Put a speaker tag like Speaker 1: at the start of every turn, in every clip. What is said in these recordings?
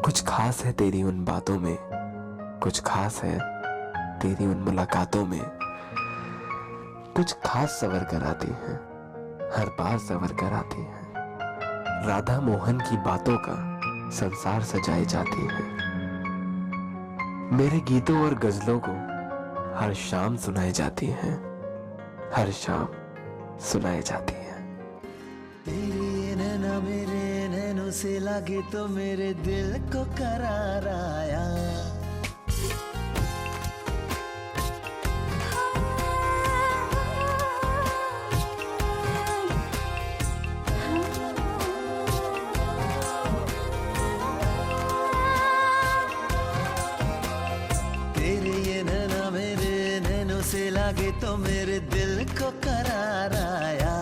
Speaker 1: कुछ खास है तेरी उन बातों में, कुछ खास है तेरी उन मुलाकातों में। कुछ खास सवर कर आती हैं, हर बार सवर कर आती हैं। राधा मोहन की बातों का संसार सजाए जाती है। मेरे गीतों और गजलों को हर शाम सुनाई जाती हैं, हर शाम सुनाई जाती हैं।
Speaker 2: तेरी नैना मेरे नैनों से लगे तो मेरे दिल को करार आया। तेरे ये नैना मेरे नैनों से लगे तो मेरे दिल को करार आया।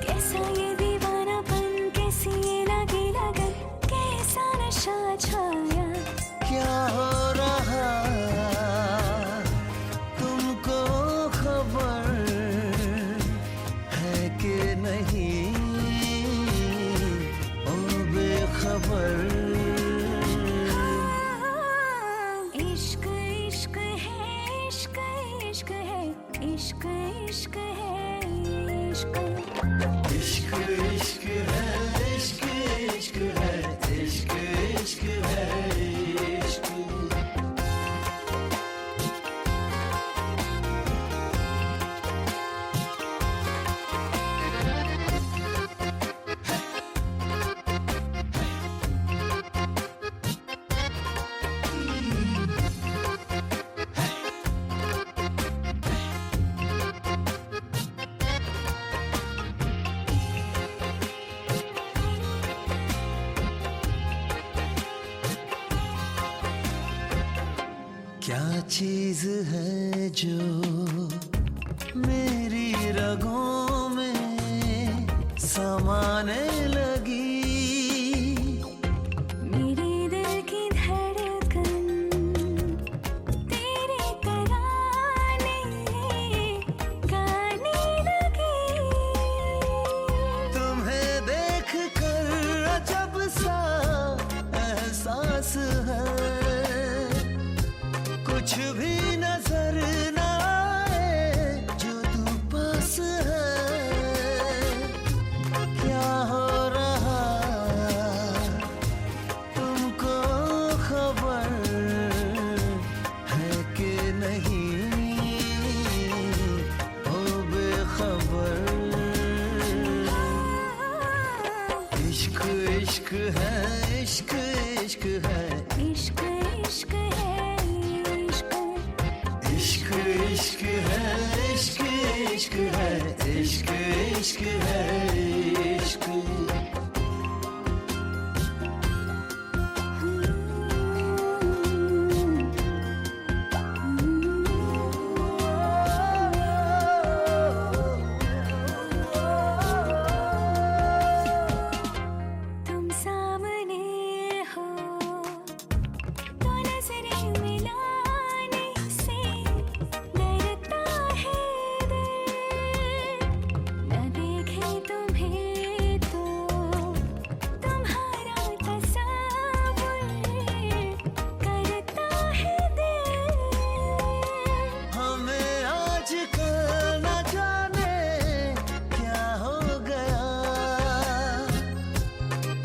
Speaker 3: कैसा ये दीवानापन, कैसी ये लगी लगन, कैसा नशा छाया।
Speaker 2: क्या हो रहा तुमको खबर है कि नहीं, ओ बेखबर।
Speaker 3: इश्क इश्क है, इश्क इश्क है, इश्क इश्क है, इश्क
Speaker 2: इश्क इश्क है, इश्क इश्क है, इश्क इश्क है, इश्क। क्या चीज है जो मेरी रगों में समाने लगी।
Speaker 3: मेरे दिल की धड़कन तेरे तराने गाने लगी।
Speaker 2: तुम्हें देख कर अजब सा एहसास है, कुछ भी नजर न आए जो तू पास है। क्या हो रहा तुमको खबर है कि नहीं, ओ बेखबर। इश्क इश्क है, इश्क इश्क है,
Speaker 3: इश्क इश्क है, इश्क
Speaker 2: इश्क इश्क है, इश्क इश्क है, इश्क इश्क है, इश्क।
Speaker 3: तुम सामने हो तो नजरें मिलाने से डरता है दिल। न देखे तुम्हें तो तुम्हारा तस्वुर करता है दिल।
Speaker 2: हमें आज कल न जाने क्या हो गया,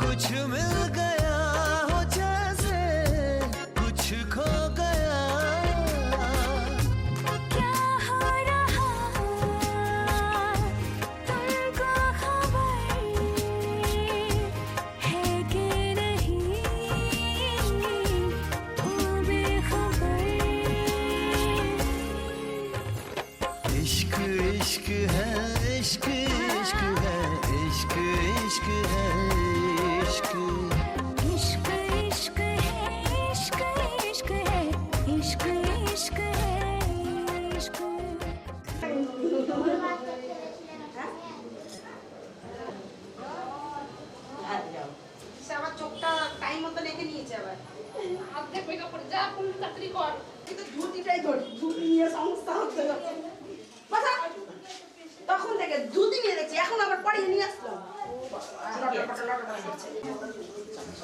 Speaker 2: कुछ मिल गया हो जैसे कुछ खो गया।
Speaker 3: क्या हो रहा तुमको खबर है कि नहीं, ओ बेखबर।
Speaker 2: इश्क इश्क है, इश्क इश्क है, इश्क इश्क है, इश्क।
Speaker 3: इश्क इश्क है, इश्क इश्क है, इश्क इश्क है, इश्क।
Speaker 4: আমার চোখটা টাইম মতো লেগে নিয়েছে আবার
Speaker 5: অর্ধেক মেকআপ করে যা ফুল তাড়াতাড়ি কর।
Speaker 4: কিন্তু ধুতিটাই ধরি, ধুতি নিয়ে সংস্থা হতে যাচ্ছে কথা। তখন থেকে ধুতি নিয়ে দেখছি, এখন আবার পড়িয়ে নিয়ে আসলাম।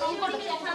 Speaker 5: অঙ্কটা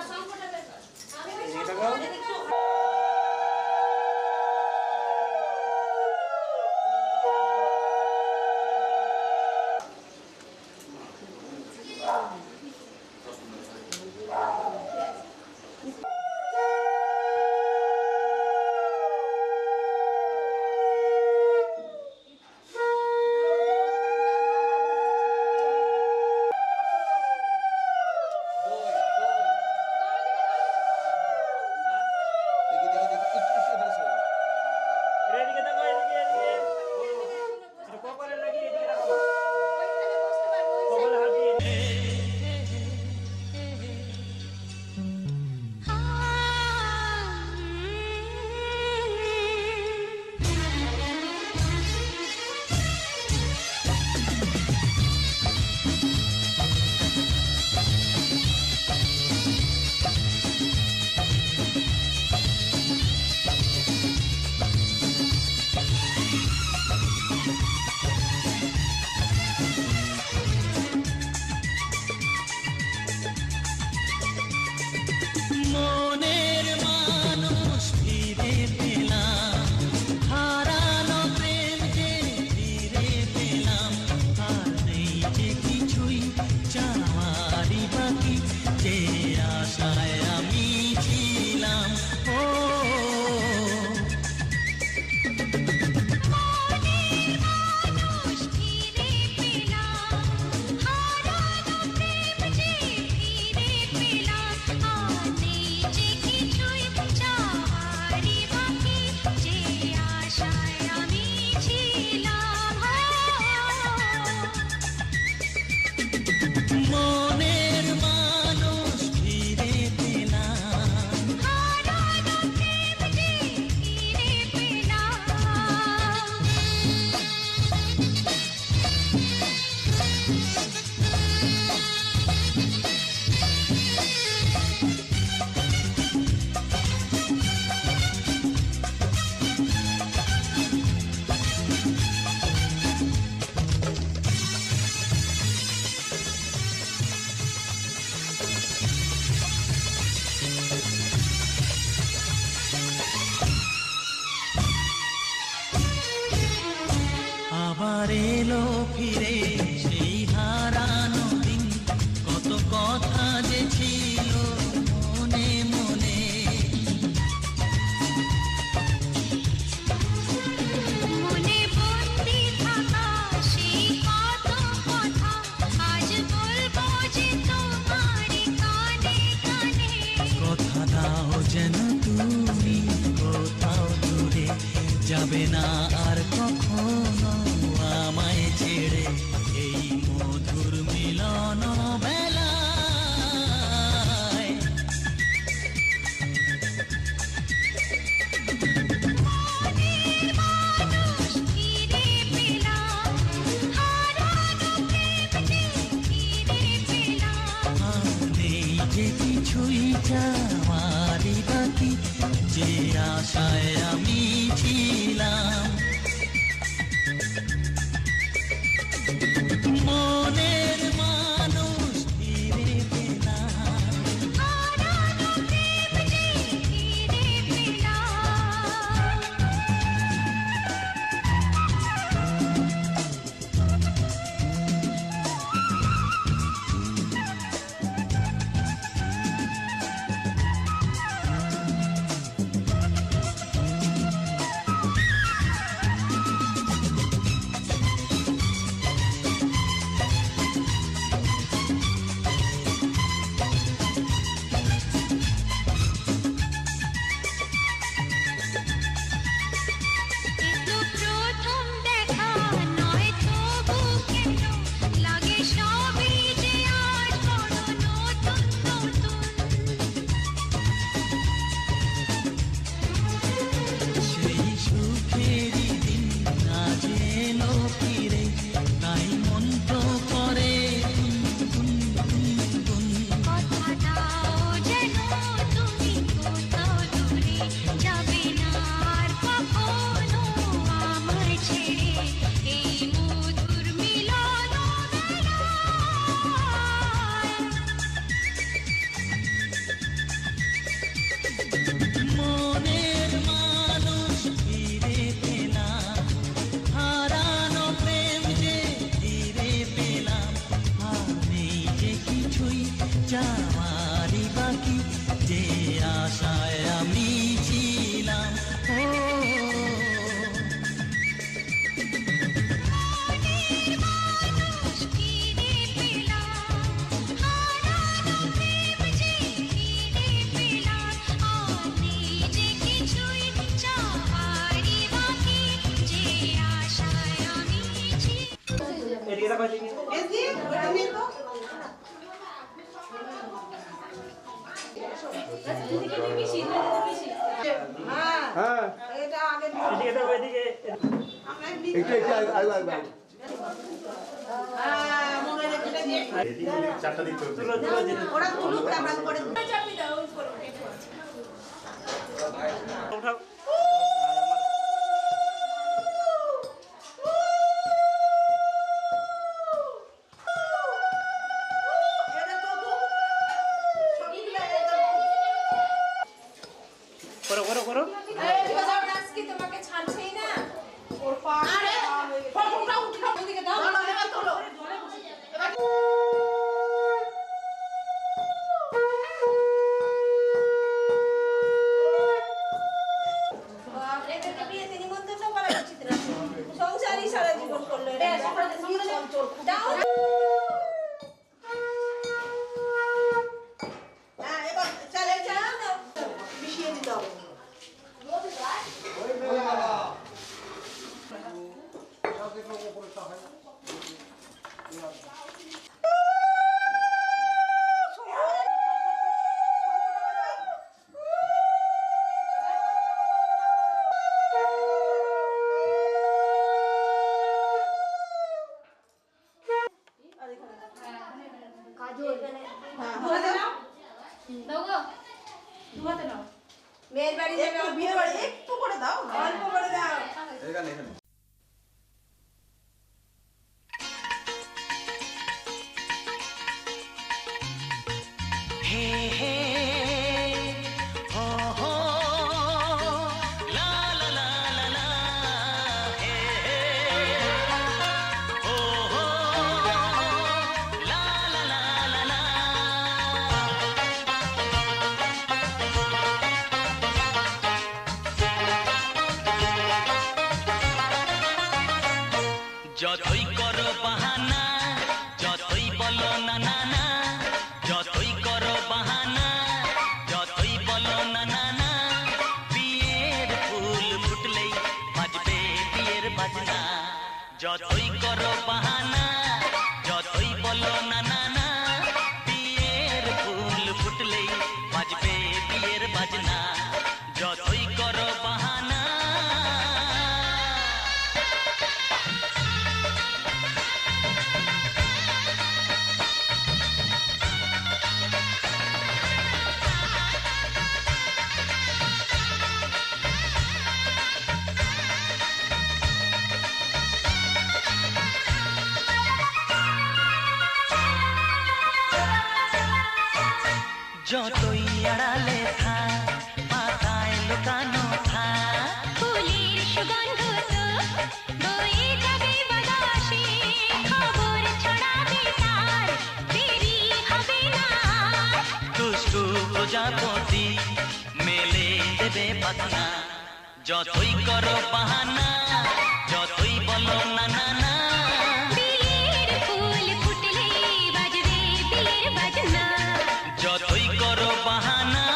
Speaker 2: এলো ফিরে সেই হারানো দিন, কত কথা যে ছিল মনে মনে।
Speaker 3: মনে বন্দি থাকা সেই কত কথা আজ বলবো যে তোমার কানে কানে।
Speaker 2: কথা দাও যেন তুমি কোথাও দূরে যাবে না আর কখনো আমায় ছেড়ে, এই মধুর মিলন বেলায়।
Speaker 3: মনের মানুষ ফিরে পেলাম, হারানো প্রেম যে ফিরে পেলাম।
Speaker 2: আর নেই যে কিছুই যাওয়ারই বাকি, যে আশায় আমি ছিলাম। মনের মানুষ ফিরে পেলাম,
Speaker 3: হারানো প্রেম যে ফিরে পেলাম। এতো প্রথম দেখা নয় তবু কেন লাগে সবই যে আজ বড় নতুন নতুন।
Speaker 2: সেই সুখেরই দিন আজ এলো ফিরে, তাই মন তো করে গুন গুন গুন।
Speaker 3: কথা দাও যেন তুমি কোথাও দূরে যাবে না আর কখনো আমায় ছেড়ে, এই মধুর মিলন বেলায়।
Speaker 2: মনের মানুষ ফিরে পেলাম, হারানো প্রেম যে ফিরে পেলাম। আর নেই যে কিছুই যাওয়ারই বাকি, যে আশায় আমি ছিলাম। ও
Speaker 3: মনের মানুষ ফিরে পেলাম, হারানো প্রেম যে ফিরে পেলাম। আর নেই যে কিছুই চাওয়ারই বাকি, যে আশায় আমি ছিলাম।
Speaker 4: বেশি ওটা নিয়ে তো হ্যাঁ এটা আগে আমরা হ্যাঁ মনে রেখে দিয়ে ওরা তুলুক আমরা করে চাপি দাও ওই করে তোমাকে ছাড়ছেই না ওর পা আরে ফটোটা উঠলো ওদিকে দাও এবার তোলো বাপরে তোকে বিয়েতে নিমন্ত্রণ করা উচিত না সংসারই সারা জীবন করলো রে দাও হ্যাঁ এবার চলে যাও মিশিয়ে দিতে হবে মেয়ের বাড়ি যাবে বিয়ের বাড়ি একটু করে দাও অল্প করে দাও
Speaker 6: এখানে এখানে
Speaker 2: হে হে হো হো লা লা লা লা লা হে হে ও
Speaker 6: যতই করো বাহানা যতই বলো না না না যতই করো বাহানা যতই বলো না না না বিয়ের ফুল ফুটলেই বাজবে বিয়ের বাজনা যতই করো বাহানা যতই বলো না না না বিয়ের ফুল ফুটলেই বাজবে বিয়ের বাজনা যতই করো বাহানা যতই আড়ালে থাক পাতায় লুকানো থাক
Speaker 3: ফুলের সুগন্ধ তো বয়ে যাবে বাতাসে খবর ছড়াবে তার দেরি হবে না
Speaker 6: দুষ্টু প্রজাপতি মেলে দেবে পাতনা যতই করো বাহানা যতই বলো না না না
Speaker 3: বিয়ের ফুল ফুটলে বাজবে বিয়ের বাজনা
Speaker 6: যতই করো বাহানা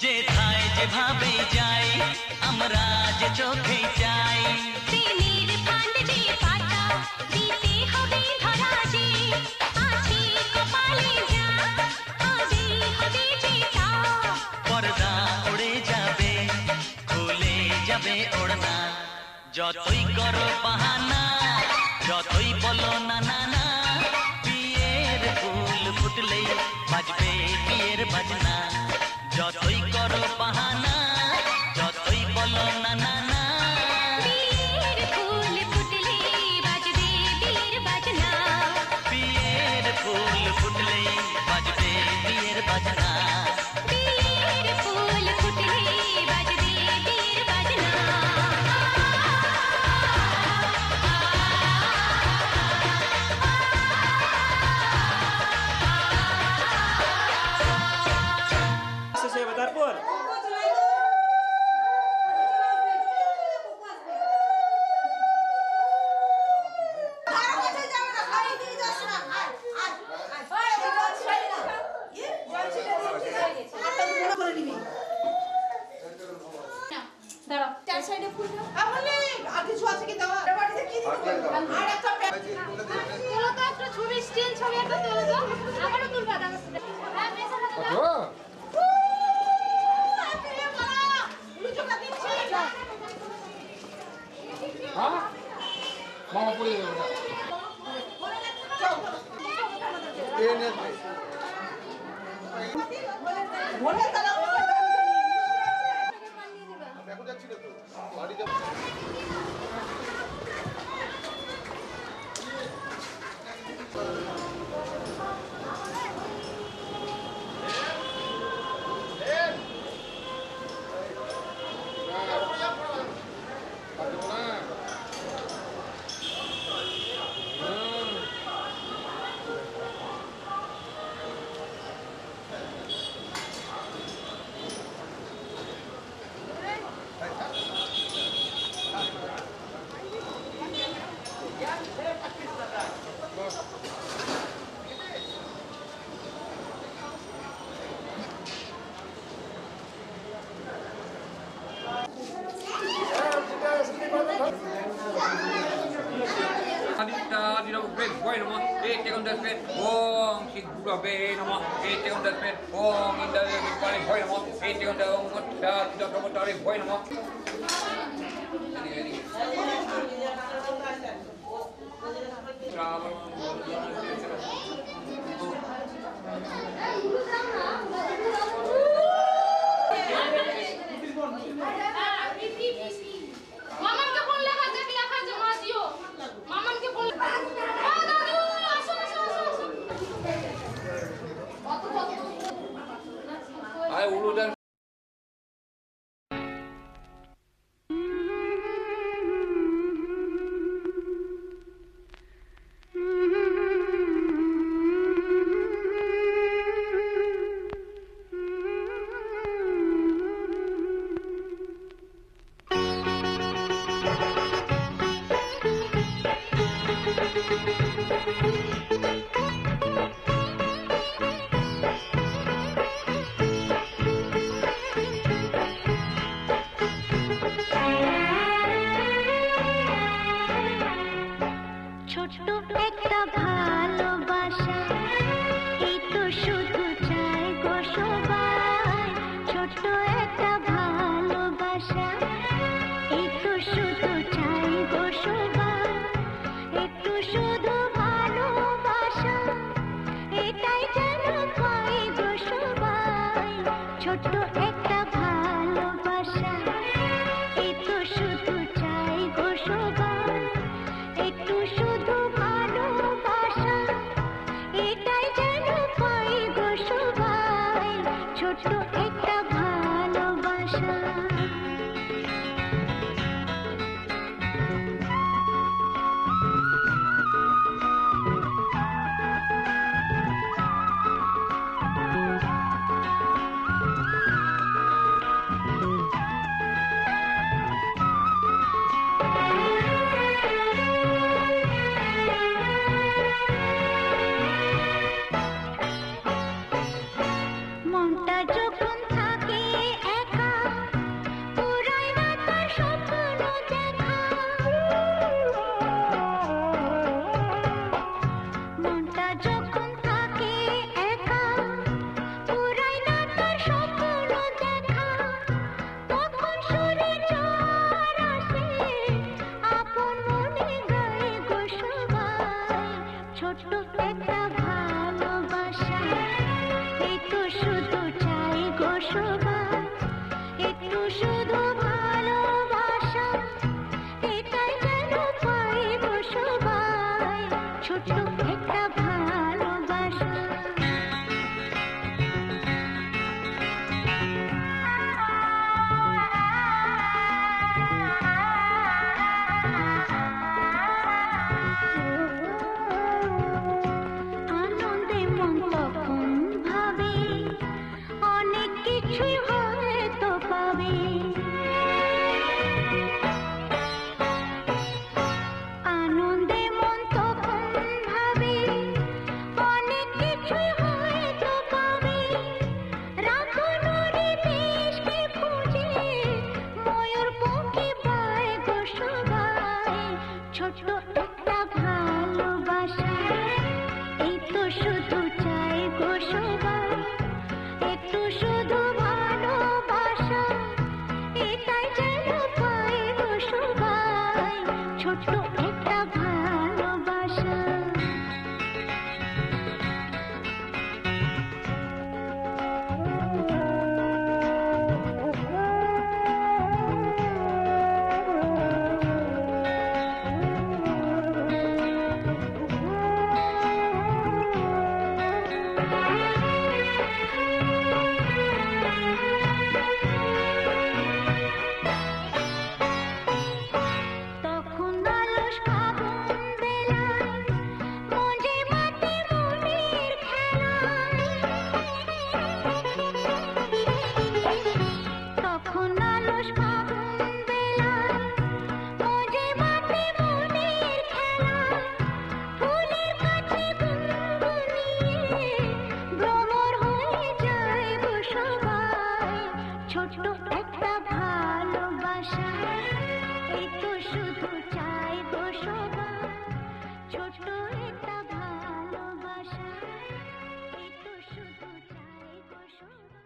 Speaker 6: যেথায় যেভাবে যাই আমরা যে চোখে যাই
Speaker 3: প্রেমের ফান্ড যে পাতা দিতে হবে ধরা যে আছে কপালে যা হবে হবে যেটা
Speaker 6: পর্দা উড়ে যাবে খুলে যাবে ওড়না যতই করো বাহানা যতই বলো না না না বিয়ের ফুল ফুটলেই বাজবে বিয়ের বাজনা যতই করো বাহানা যতই বলো না না না
Speaker 3: বিয়ের ফুল ফুটলে বাজবে বিয়ের বাজনা
Speaker 6: বিয়ের ফুল ফুটলেই বাজবে বিয়ের বাজনা
Speaker 3: বিয়ের ফুল ফুটলে বাজবে বিয়ের বাজনা
Speaker 7: শেষ হবে তারপর
Speaker 4: চার সাইডে ফুল দাও আমলে আর কিছু আছে কি দাও বাড়িতে কি দিতে আর একটা
Speaker 5: তোলো তো একটা ছবি স্টিল ছবি একটা তোলো তো আমারও তুলবা দাও হ্যাঁ মেসা দাও
Speaker 8: মামা পড়ে যাবে
Speaker 4: ভোরে তারা
Speaker 8: এখন যাচ্ছিল তো বাড়ি যাবো
Speaker 3: ছোট্ট একটা ভালোবাসা, এই তো শুধু চাই গো সবাই, একটু শুধু ভালোবাসা, এটাই যেন পাই গো সবাই, ছোট্ট একটা ভালোবাসা। মনটা যখন থাকে একা, পুরায় না তার স্বপ্ন দেখা। মনটা যখন থাকে একা, পুরায় না তার স্বপ্ন দেখা। তখন সুরে ঝড় আসে, আপন মনে গায় গো সবাই, ছোট্ট একটা ভালোবাসা, এই তো শুধু চাই গো সবাই, একটু শুধু ভালোবাসা, এটাই যেন পাই গো সবাই, ছোট্ট একটা ভালোবাসা। আনন্দে মন তখন ভাবে, অনেক কিছুই হয়তো পাবে। আনন্দে মন তখন ভাবে, অনেক কিছুই হয়তো পাবে। রাখুনরি দেশকে খুঁজে, ময়ূর পঙ্খী পায় গো সবাই, ছোট্ট একটা ভালোবাসা, এই তো শুধু চাই গো সবাই, একটু শুধু ভালোবাসা, এটাই যেন পাই গো সবাই, ছোট্ট একটা ভালোবাসা। তখন অলস ফাগুন বেলায়, মজে মাতে মনের খেলায়। তখন অলস ফাগুন বেলায়, মজে মাতে মনের খেলায়। ফুলের কাছে গুনগুনিয়ে, ভ্রমর হয়ে যায় গো সবাই, ছোট্ট একটা ভালোবাসা, এই তো শুধু চাই গো সবাই, ছোট্ট একটা ভালোবাসা, এই তো শুধু চাই গো সবাই।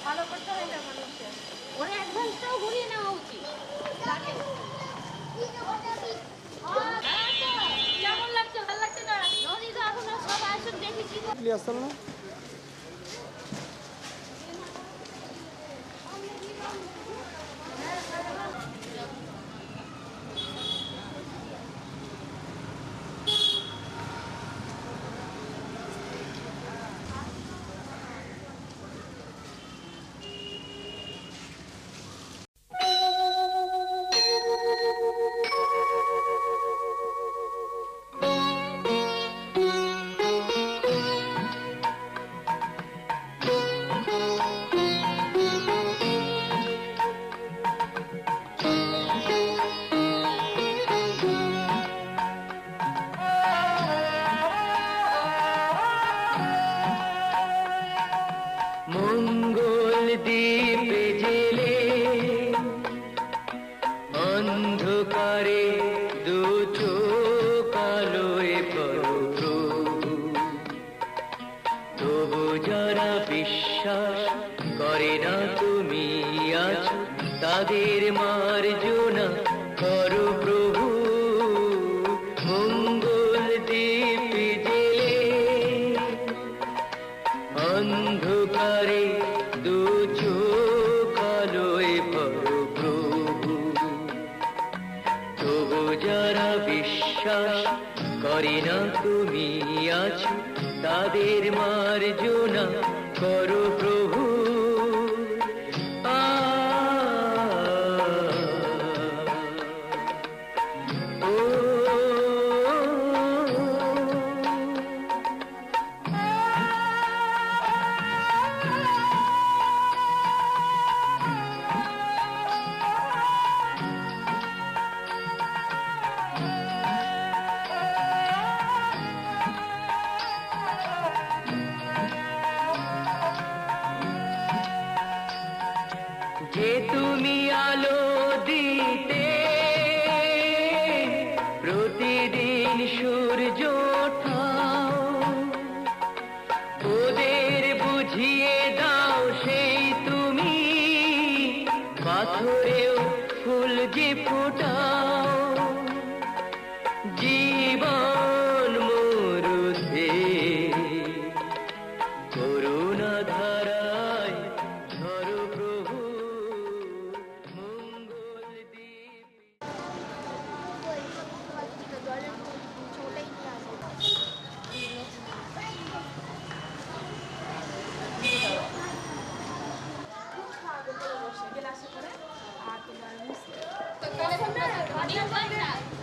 Speaker 5: ভালো করতে হয় না মানুষের, ওরা অ্যাডভান্সটাও ঘুরিয়ে নেওয়া উচিত। কেমন লাগছে? ভালো লাগছে না? নদী তো এখন সব আসুন দেখেছি।
Speaker 6: তাদের মার্জনা করো প্রভু, মঙ্গল দীপ জেলে অন্ধকারে দু চোখ আলোয় ভরো প্রভু। তবু যারা বিশ্বাস করে না তুমি আছো, তাদের মার্জনা করো প্রভু। যে তুমি আলো দিতে প্রতিদিন সূর্য ওঠাও, ওদের বুঝিয়ে দাও সেই তুমি পাথরেও ফুল যে ফোটাও। জীবন মরুতে করুণা ধারায় ধরো প্রভু, মঙ্গল দীপ।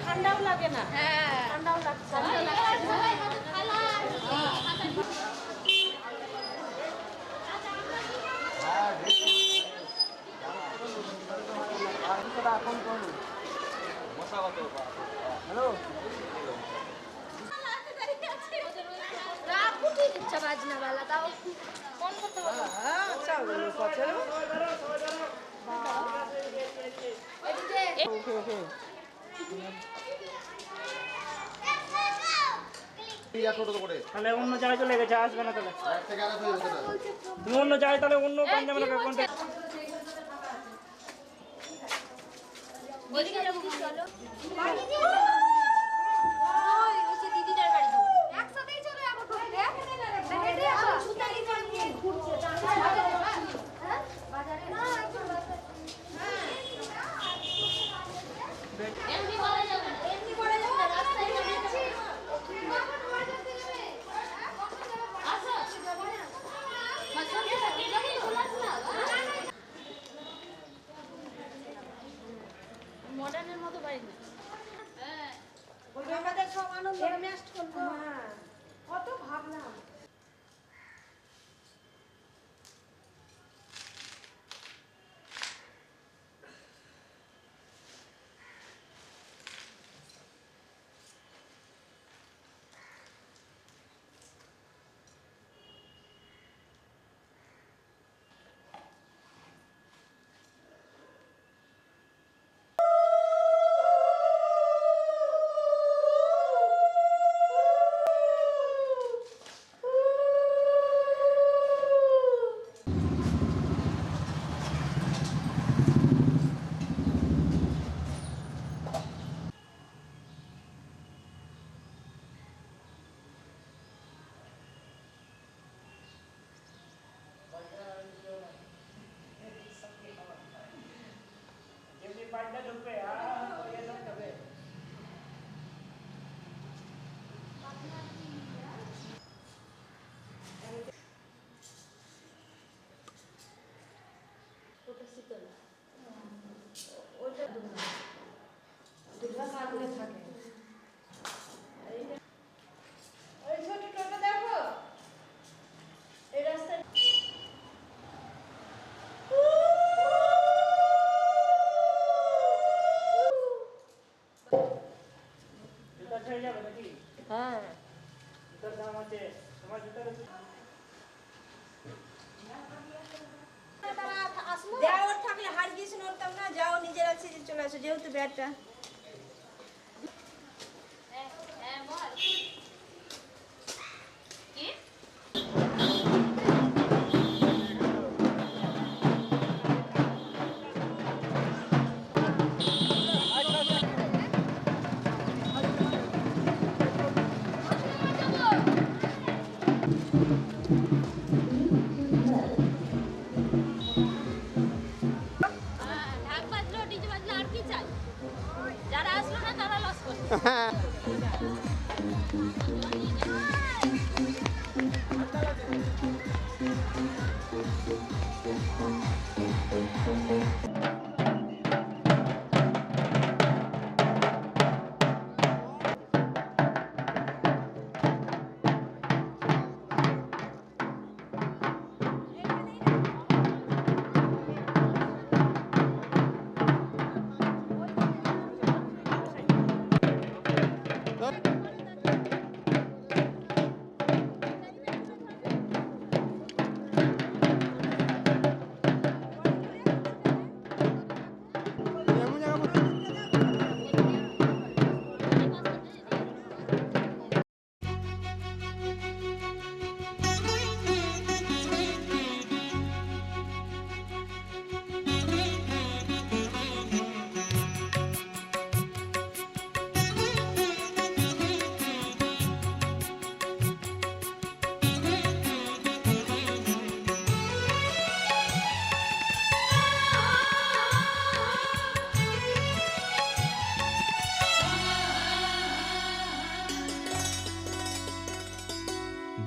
Speaker 4: ঠান্ডাও লাগে না, ঠান্ডাও লাগছে
Speaker 5: বাজনা বেলা তাও ফোন করতে বলো।
Speaker 7: তাহলে অন্য জায়গায় চলে গেছে, আসবে না তাহলে। তুমি অন্য জায়গায় তাহলে অন্য পাঞ্জাবে না কোনটা।
Speaker 5: ওইদিকে যাবো, চলো দিদিটার বাড়ি একসাথেই চলে যাবো। এমনি বলা যাবে না, এমনি বলা যাবে না, রাস্তায় যাবে মডার্নের মতো বাড়ি না।
Speaker 4: আমাদের সব আনন্দ মেস্ট করবো, কত ভাবলাম। যেহেতু ব্যাটটা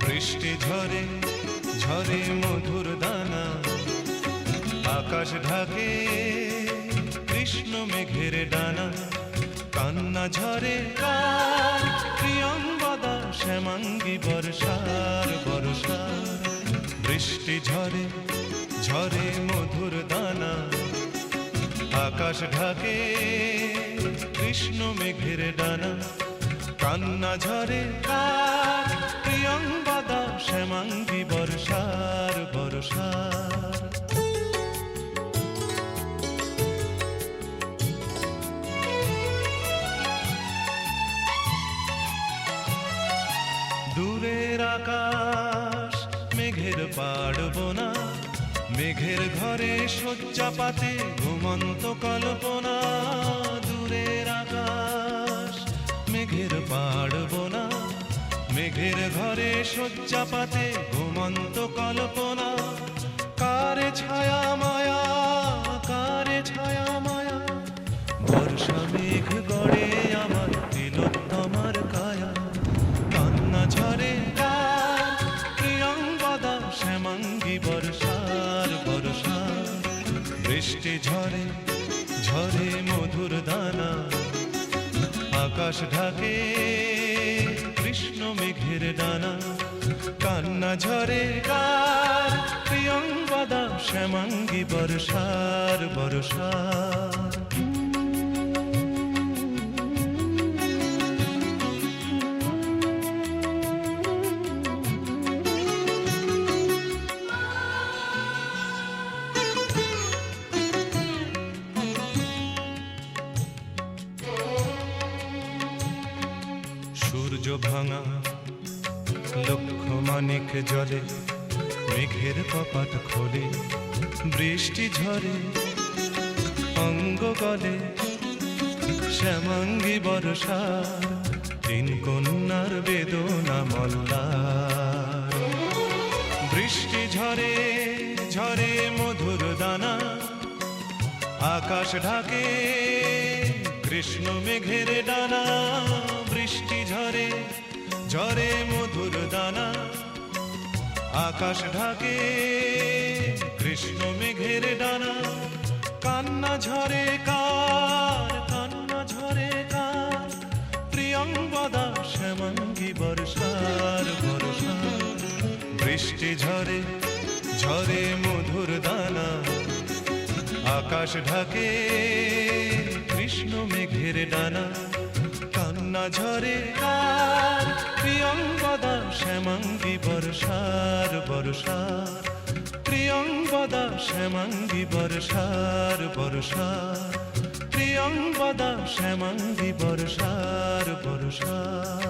Speaker 9: বৃষ্টি ঝরে ঝরে মধুর দানা, আকাশ ঢাকে কৃষ্ণ মেঘের ডানা, কান্না ঝরে কার প্রিয়ঙ্গদা শ্যামাঙ্গী বর্ষার বর্ষার। বৃষ্টি ঝরে ঝরে মধুর দানা, আকাশ ঢাকে কৃষ্ণ মেঘের ডানা, কান্না ঝরে কার প্রিয়ঙ্গদা শ্যামাঙ্গী বর্ষার বর্ষার। দূরের আকাশ মেঘের পাড়বনা, মেঘের ঘরে শয্যা পাতে ঘুমন্ত কল্পনা। দূরের আকাশ মেঘের পাড়বনা, মেঘের ঘরে শয্যা পাতে ঘুমন্ত কল্পনা। কারে ছায়া মায়া, কারে ছায়া মায়া, বর্ষা মেঘ গড়ে আমার তিলোত্তমার কায়া। কান্না ঝরে কার প্রিয়ঙ্গদা শ্যামাঙ্গী বর্ষার বর্ষার। বৃষ্টি ঝরে ঝরে মধুর দানা, আকাশ ঢাকে কৃষ্ণ মেঘের ডানা, কান্না ঝরে কার প্রিয়ঙ্গদা শ্যামাঙ্গী বর্ষার বর্ষার। সূর্য ভাঙা লক্ষ মানিক জলে, মেঘের কপাট খোলে বৃষ্টি ঝরে অঙ্গ গলে। শ্যামাঙ্গী বর্ষার তিন কন্যার বেদনা মল্লার। বৃষ্টি ঝরে ঝরে মধুর দানা, আকাশ ঢাকে কৃষ্ণ মেঘের ডানা। বৃষ্টি ঝরে ঝরে মধুর দানা, আকাশ ঢাকে কৃষ্ণ মেঘের ডানা। কান্না ঝরে কার, কান্না ঝরে কার প্রিয়ঙ্গদা শ্যামাঙ্গী বর্ষার বর্ষার। বৃষ্টি ঝরে ঝরে মধুর দানা, আকাশ ঢাকে কৃষ্ণ মেঘের ডানা। কান্না ঝরে কার প্রিয়ঙ্গদা শ্যামাঙ্গী বর্ষার বর্ষার। প্রিয়ঙ্গদা শ্যামাঙ্গী বর্ষার বর্ষার। প্রিয়ঙ্গদা শ্যামাঙ্গী বর্ষার বর্ষার।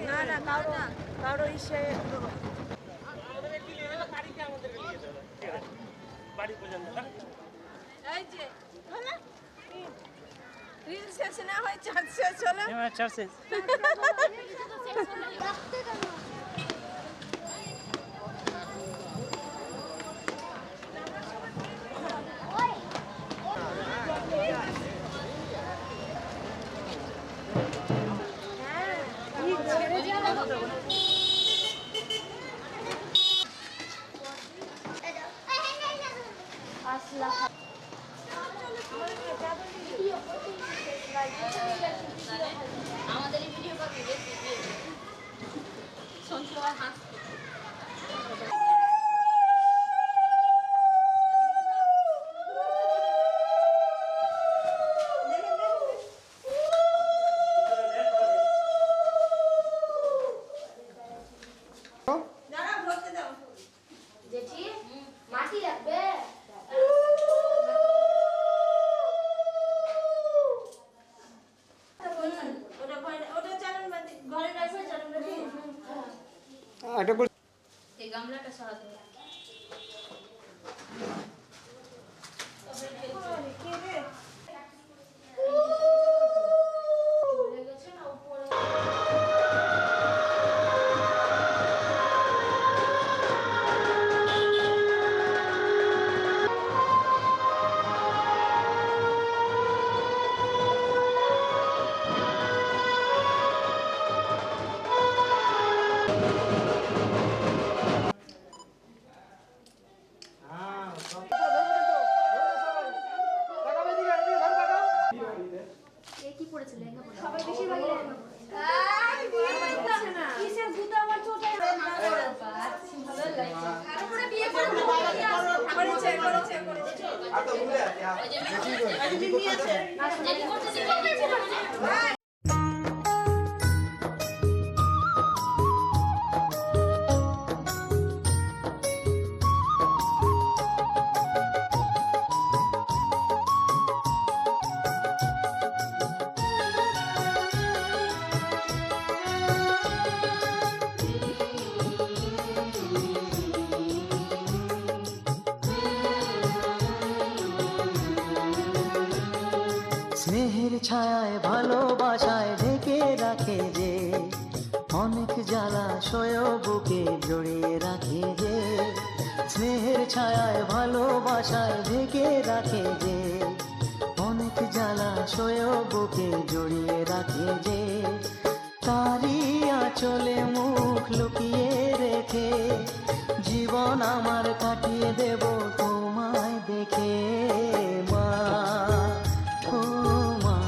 Speaker 4: না না কারো বড় ইসে
Speaker 7: বাড়ি পর্যন্ত
Speaker 4: এই যে হলো রিল শেষ না হয় চার্জ শেষ হলো
Speaker 7: চার শেষ
Speaker 5: আমাদের ভিডিও কপি সঞ্চয় হাস
Speaker 4: দাঁড়া ভরতে দাও
Speaker 5: জেঠি মাটি লাগবে
Speaker 4: ওটা চালান বাদ ঘরে রাখবে চালান বাদ
Speaker 5: এই গামলাটা সরাতে হবে
Speaker 4: কে রে
Speaker 5: চলে গেছে না উপরে কি পড়েছে লেহেঙ্গা পড়েছে সবাই বেশিরভাগই লেহেঙ্গা পড়েছে
Speaker 4: কিসের গুতা আমার চোটে
Speaker 5: তারপরে বিয়ে করে
Speaker 4: করেছে
Speaker 5: জেঠি করতে দিবে
Speaker 2: স্নেহের ছায়ায় ভালোবাসায় ঢেকে রাখে যে অনেক জ্বালাশয় বুকে জড়িয়ে রাখে যে স্নেহের ছায়ায় ভালোবাসায় ঢেকে রাখে যে অনেক জ্বালাশয় বুকে জড়িয়ে রাখে যে তারই আঁচলে মুখ লুকিয়ে রেখে জীবন আমার কাটিয়ে দেব তোমায় দেখে মা ও মা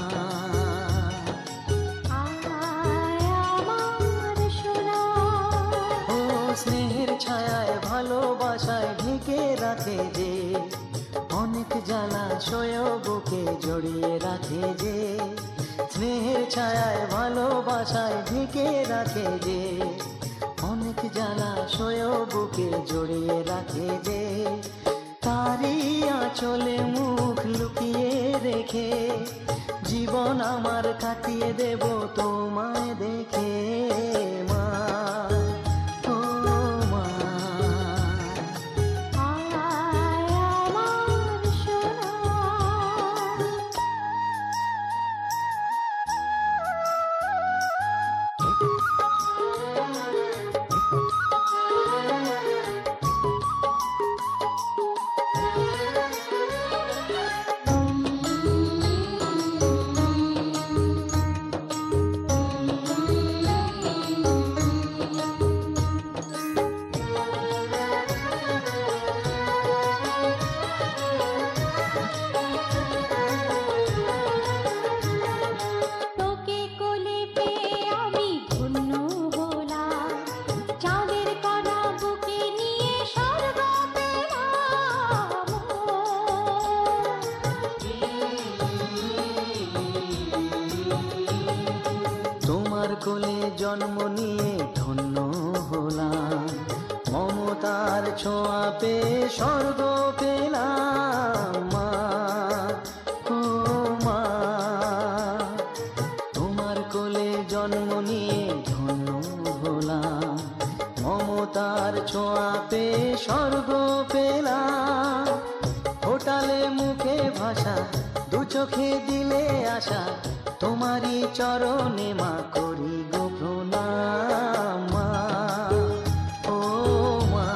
Speaker 2: ও স্নেহের ছায়ায় ভালোবাসায় ঢেকে রাখে যে অনেক জ্বালাশয় বুকে জড়িয়ে রাখে যে স্নেহের ছায়ায় ভালোবাসায় ঢেকে রাখে যে অনেক জ্বালাশয় বুকে জড়িয়ে রাখে যে তারই আঁচলে মুখ লুকিয়ে রেখে জীবন আমার কাটিয়ে দেব তোমায় দেখে মা ও মা
Speaker 3: তোকে কোলে পেয়ে আমি ধন্য হলাম চাঁদের কণা বুকে নিয়ে স্বর্গ পেলাম
Speaker 2: তোমার কোলে জন্ম নিয়ে ধন্য হলাম মমতার ছোঁয়া পেয়ে স্বর্গ পেলাম মা ও মা তোমার কোলে জন্ম নিয়ে ধন্য হলাম মমতার ছোঁয়াতে স্বর্গ পেলাম, ফোটালে মুখে ভাষা, দু চোখে দিলে আশা, তোমারই চরণে মা করি গো প্রণাম মা, ও মা।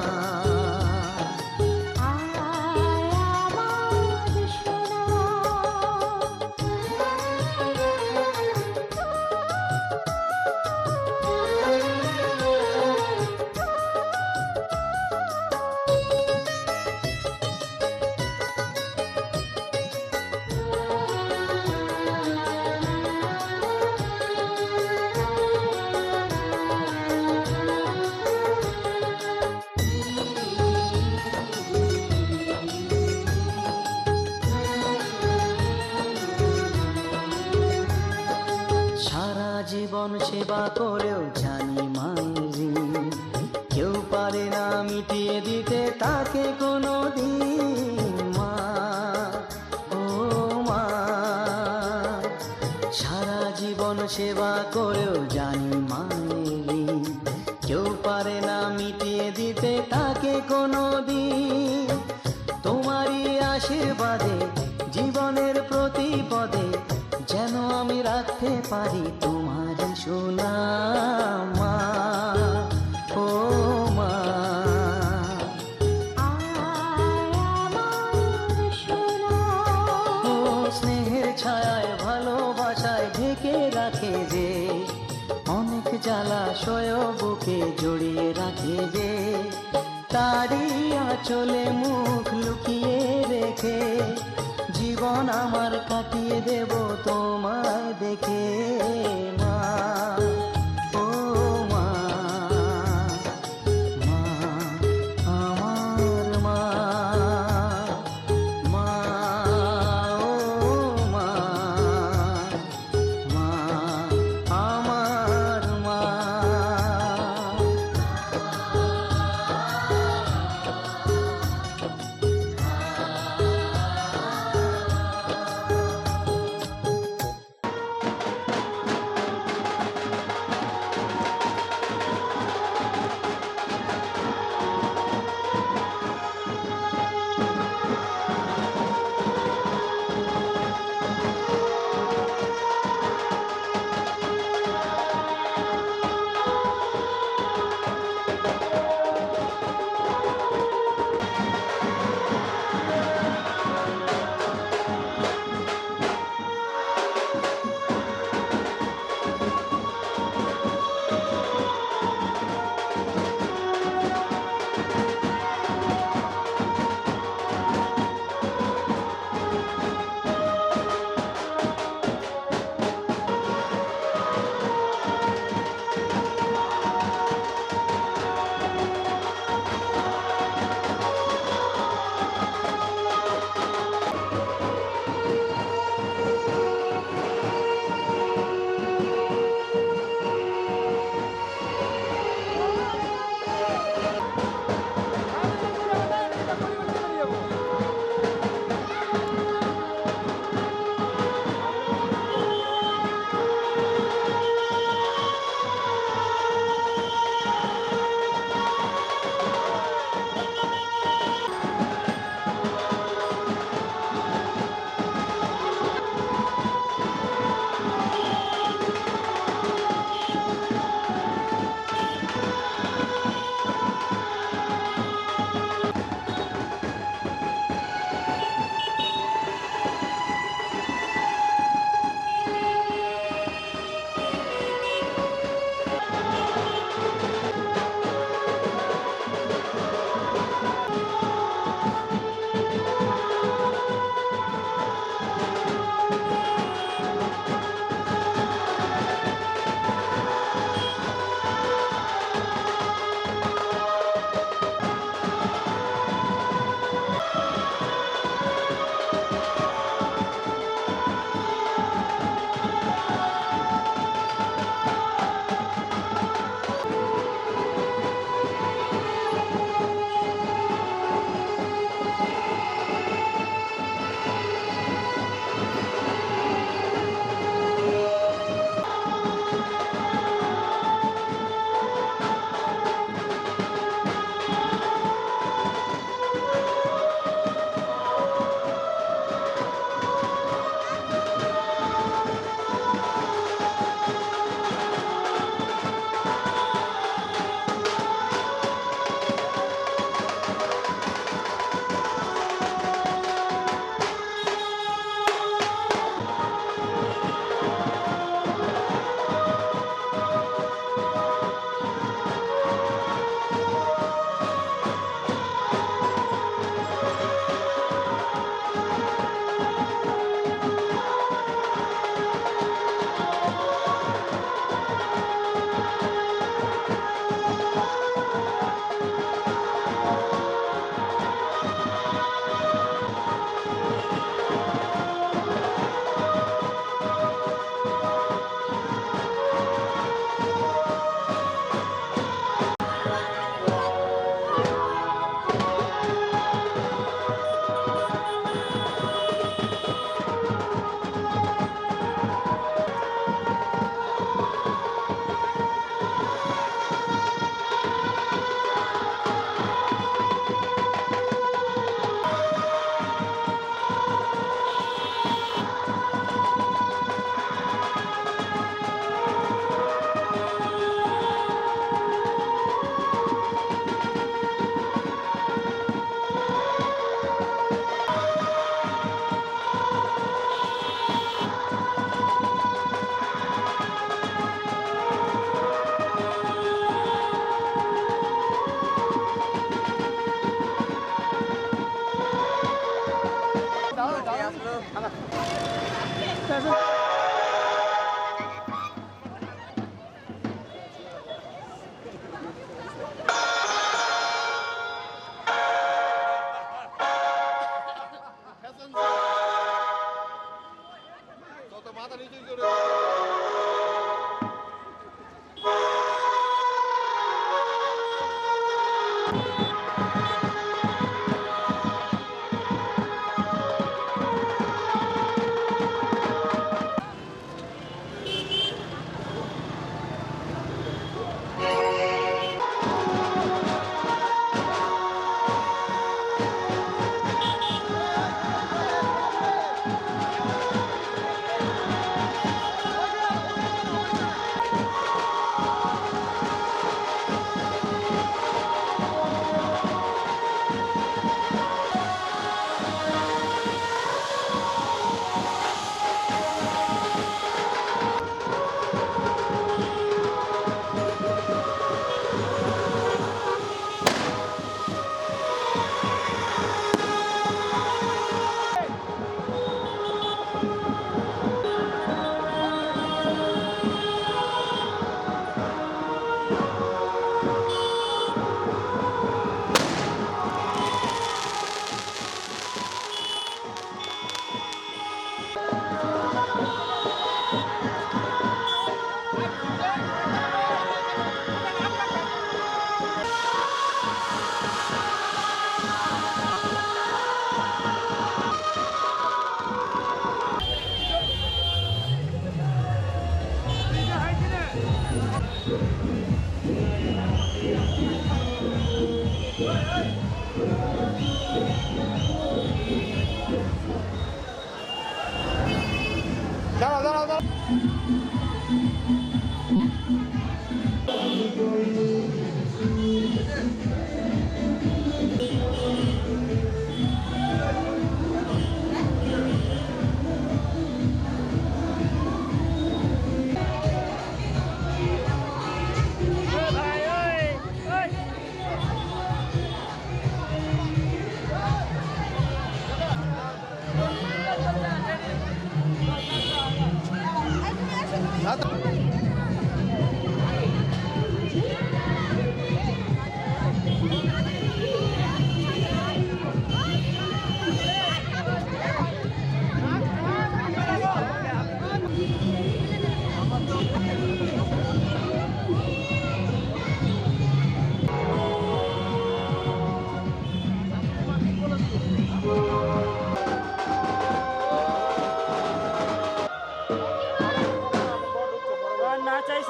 Speaker 2: সারা জীবন সেবা করেও জানি মায়ের ঋণ, কেউ পারে না মিটিয়ে দিতে তাকে কোনো দিন মা, ও মা। সারা জীবন সেবা করেও জানি মায়ের ঋণ, কেউ পারে না মিটিয়ে দিতে তাকে কোনো দিন। তোমারই আশীর্বাদে জীবনের প্রতি পদে যেন আমি রাখতে পারি তোমার সুনাম মা, ও মা। ও স্নেহের ছায়ায় ভালোবাসায় ঢেকে রাখে যে, অনেক জ্বালাশয় বুকে জড়িয়ে রাখে যে, তারই আঁচলে মুখ লুকিয়ে রেখে জীবন আমার কাটিয়ে দেব তোমায় দেখে মা, ও মা, মা আমার মা, মা, ও মা, মা আমার মা।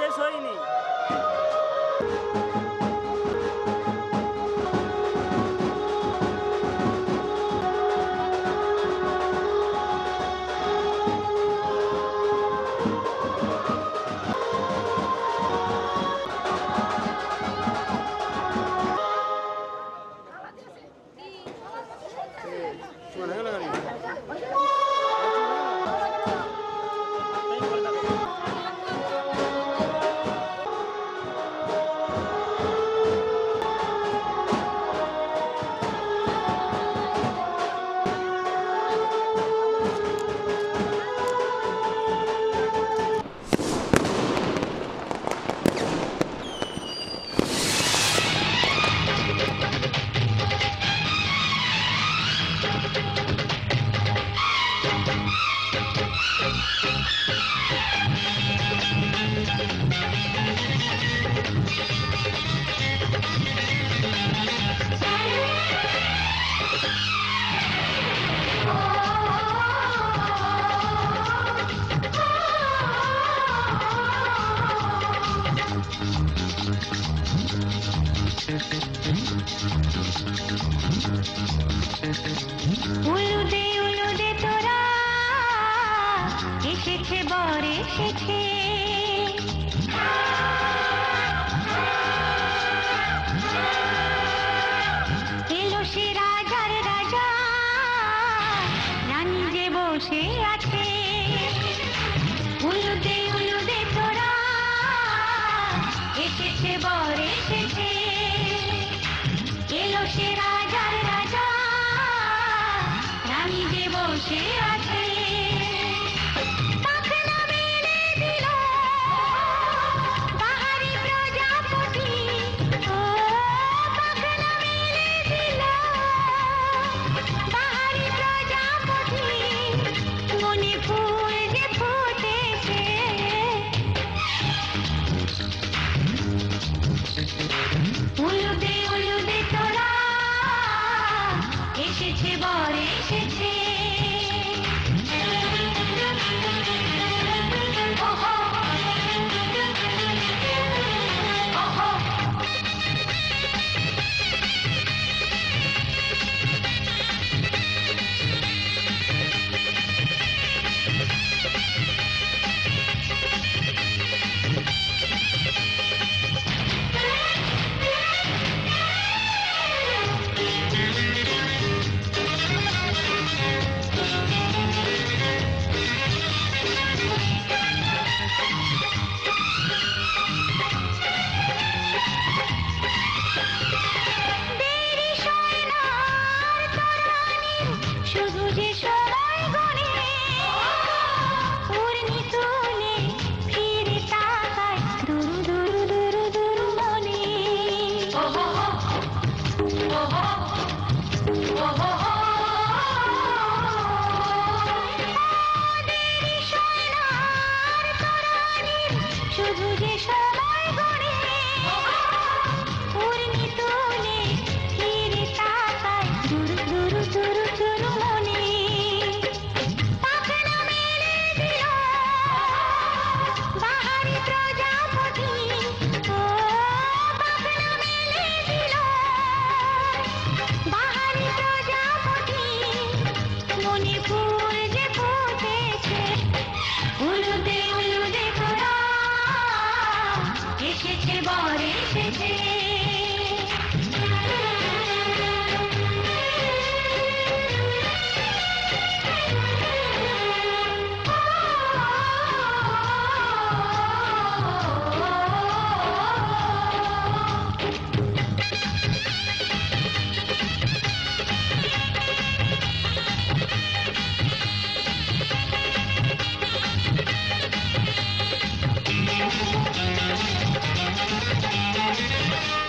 Speaker 7: শেষ হয়নি।
Speaker 3: উলুদে তোরা এসেছে বর এসেছে এলো সে রাজার রাজা রানী যে বসে আছে উলুদে তোরা এসেছে বর এসেছে এলো সে রাজার রাজা রানী যে বসে আছে পাখনা মেলে দিল বাহারি প্রজাপতি ও পাখনা মেলে দিল বাহারি প্রজাপতি মনে ফুল যে ফুটেছে উলুদে তোরা এসেছে বর এসেছে শুধু যে সময় গড়ে উর্মি তুলে ফিরে তাকায় দুরু দুরু দুরু দুরু মনে দেরি সোনার তরানির শুধু যে সময় গড়ে উর্মি তুলে ফিরে তাকায় দুরু দুরু দুরু দুরু মনে পাখনা মেলে দিল বাহারি প্রজাপতি ও পাখনা মেলে দিল বাহারি প্রজাপতি মনে ফুল যে ফুটেছে উলুদে তোরা এসেছে বর এসেছে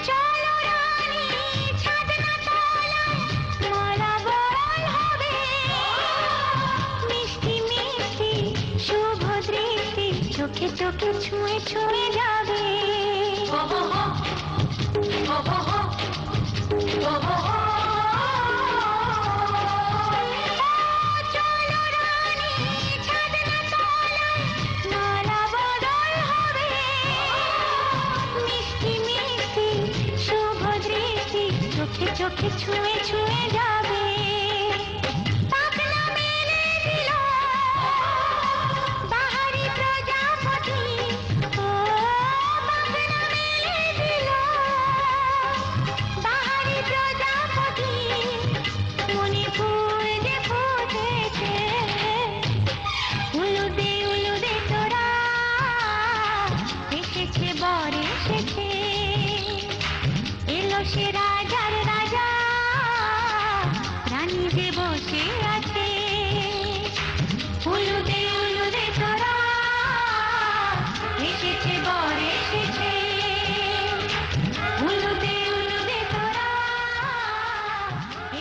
Speaker 3: চলো রানী ছাদনা তলায় মালা বরণ হবে মিষ্টি মিষ্টি শুভ দৃষ্টি চোখে চোখে ছুঁয়ে ছুঁয়ে যাবে চলো রানী ছাদনা তলায় মালা বরণ হবে চোখে চোখে ছুঁয়ে ছুঁয়ে যাবে পাখনা মেলে দিল বাহারি প্রজাপতি ও পাখনা মেলে দিল বাহারি প্রজাপতি মনে ফুল যে ফুটেছে উলুদে তোরা এসেছে বর এসেছে এলো সে রাজার রাজা রানী যে বসে আছে উলুদে তোরা এসেছে বর এসেছে উলুদে তোরা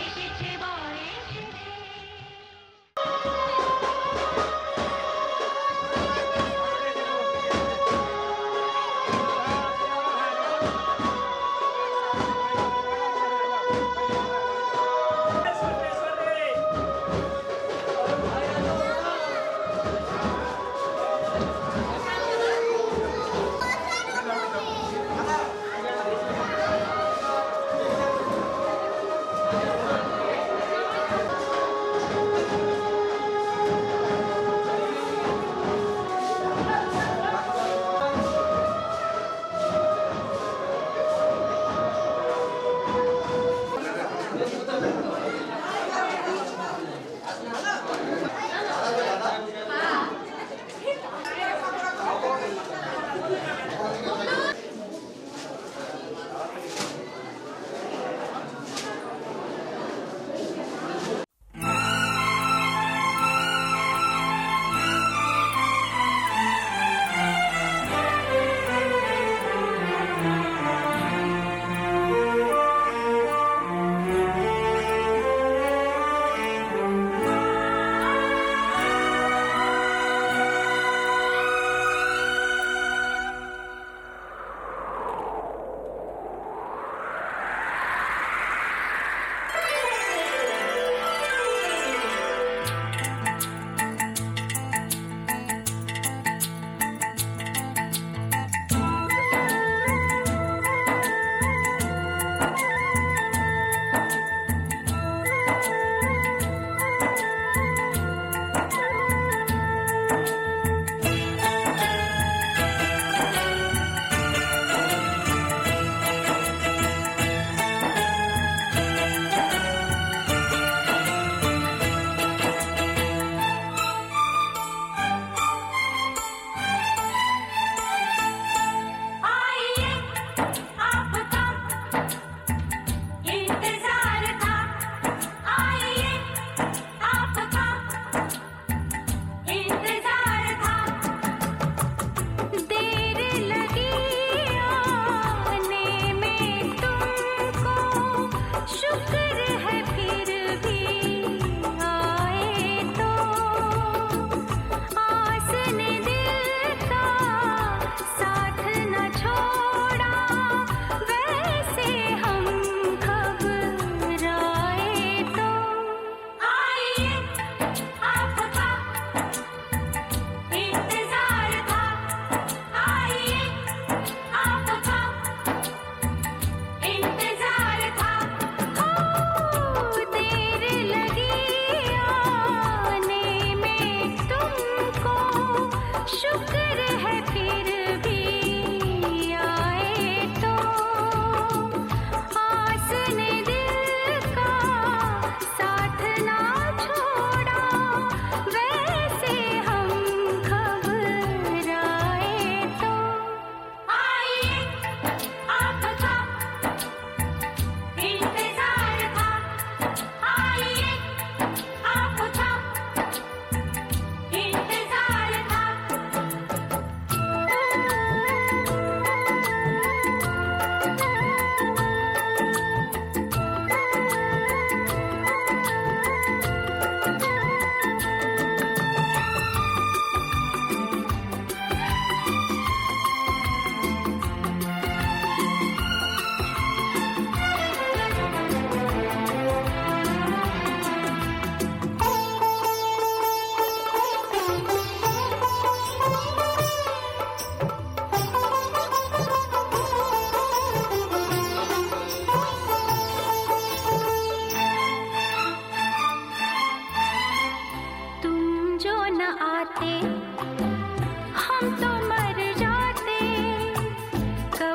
Speaker 3: এসেছে বর এসেছে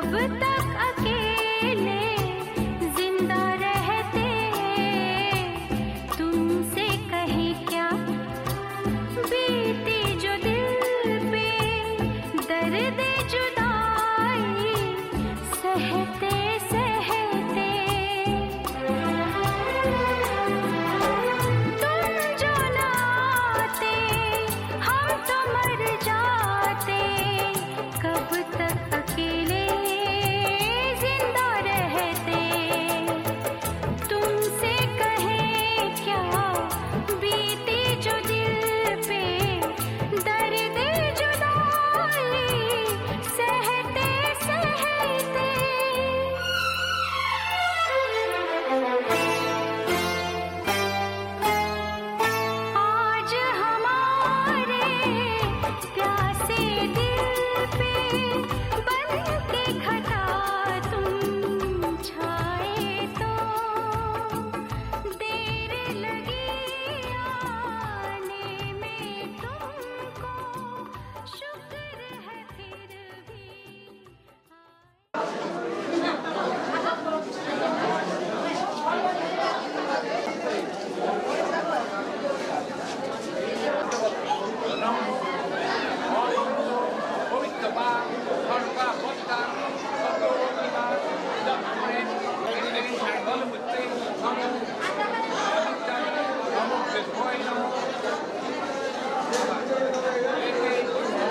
Speaker 3: अब तक